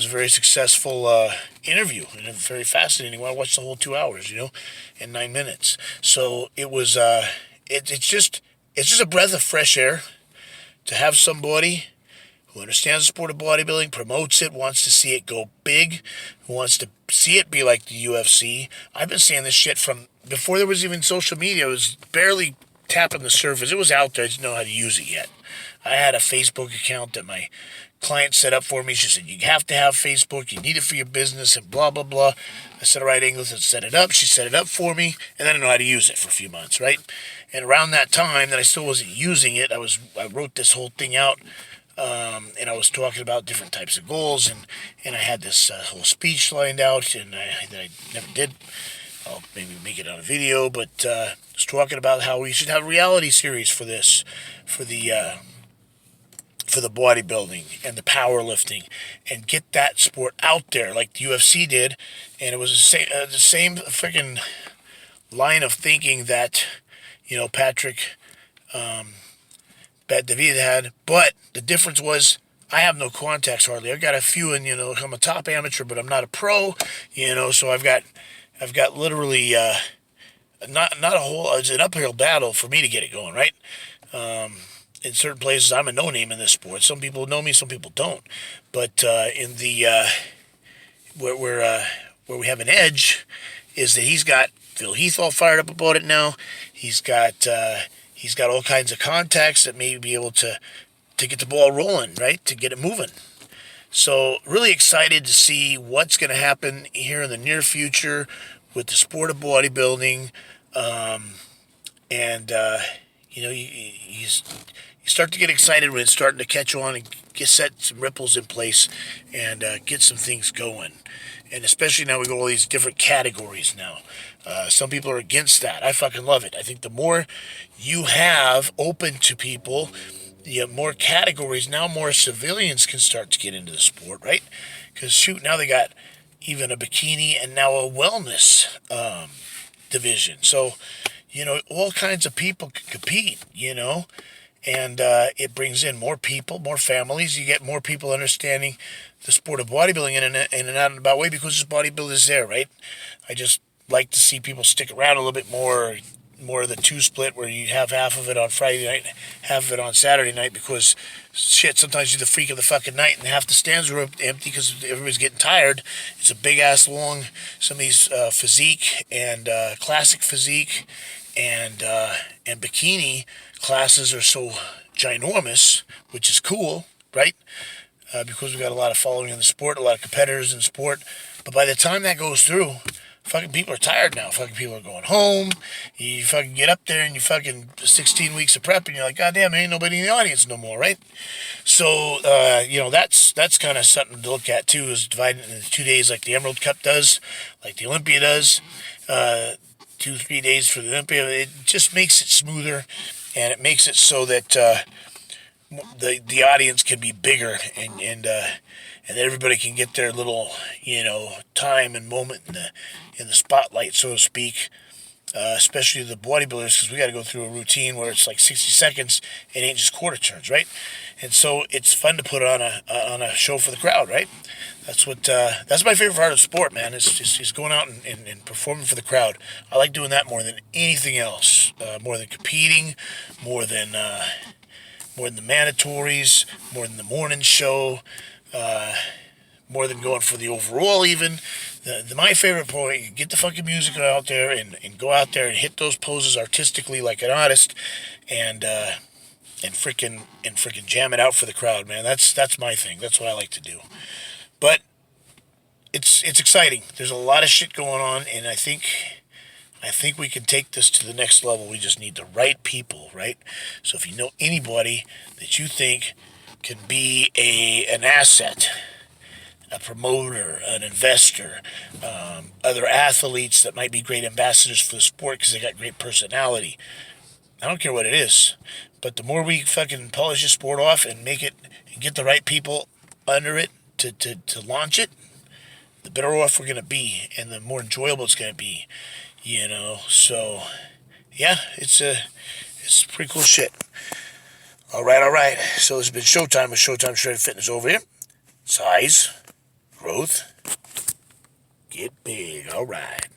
a very successful interview and a very fascinating one. I watched the whole 2 hours, in 9 minutes. So it was it's just a breath of fresh air to have somebody who understands the sport of bodybuilding, promotes it, wants to see it go big, who wants to see it be like the UFC. I've been saying this shit from before there was even social media. It was barely tapping the surface. It was out there. I didn't know how to use it yet. I had a Facebook account that my client set up for me. She said, you have to have Facebook. You need it for your business and blah, blah, blah. I said, all right, English, let's set it up. She set it up for me, and then I didn't know how to use it for a few months, right? And around that time that I still wasn't using it, I wrote this whole thing out. And I was talking about different types of goals, and I had this whole speech lined out, and that I never did. I'll maybe make it on a video, but I was talking about how we should have a reality series for this, for the bodybuilding and the powerlifting, and get that sport out there like the UFC did. And it was the same freaking line of thinking that, Patrick Bet David had, but the difference was I have no contacts hardly. I've got a few, and I'm a top amateur, but I'm not a pro, so I've got literally not a whole. It's an uphill battle for me to get it going, right? In certain places, I'm a no name in this sport. Some people know me, some people don't. But in the where we have an edge is that he's got Phil Heath all fired up about it now. He's got all kinds of contacts that may be able to get the ball rolling, right? To get it moving. So really excited to see what's going to happen here in the near future with the sport of bodybuilding. You start to get excited when it's starting to catch on and set some ripples in place and get some things going. And especially now we got all these different categories now. Some people are against that. I fucking love it. I think the more you have open to people, you have more categories. Now more civilians can start to get into the sport, right? Because shoot, now they got even a bikini and now a wellness division. So, all kinds of people can compete, and it brings in more people, more families. You get more people understanding the sport of bodybuilding in an out and about way because this bodybuilding is there, right? I just like to see people stick around a little bit more of the two split where you have half of it on Friday night, half of it on Saturday night because, shit, sometimes you're the freak of the fucking night and half the stands are empty because everybody's getting tired. It's a big-ass long, some of these physique and classic physique and bikini classes are so ginormous, which is cool, right? Because we've got a lot of following in the sport, a lot of competitors in the sport. But by the time that goes through, fucking people are tired now. Fucking people are going home. You fucking get up there and you fucking 16 weeks of prep and you're like, God damn, there ain't nobody in the audience no more, right? So, that's kind of something to look at too, is dividing it into 2 days like the Emerald Cup does, like the Olympia does. 2-3 days for the Olympia. It just makes it smoother and it makes it so that the audience can be bigger and everybody can get their little time and moment in the spotlight, so to speak. Especially the bodybuilders, because we got to go through a routine where it's like 60 seconds. It ain't just quarter turns, right? And so it's fun to put on a show for the crowd, right? That's my favorite part of the sport, man. Is going out and performing for the crowd. I like doing that more than anything else. More than competing, more than the mandatories, more than the morning show, more than going for the overall even. My favorite point, you get the fucking music out there and go out there and hit those poses artistically like an artist and freaking jam it out for the crowd, man. That's my thing. That's what I like to do. But it's exciting. There's a lot of shit going on, and I think we can take this to the next level. We just need the right people, right? So if you know anybody that you think can be an asset, a promoter, an investor, other athletes that might be great ambassadors for the sport because they got great personality. I don't care what it is, but the more we fucking polish the sport off and make it and get the right people under it to launch it, the better off we're going to be and the more enjoyable it's going to be, So, yeah, it's pretty cool shit. All right. So it's been Showtime with Showtime Shredded Fitness over here. Size, growth. Get big. All right.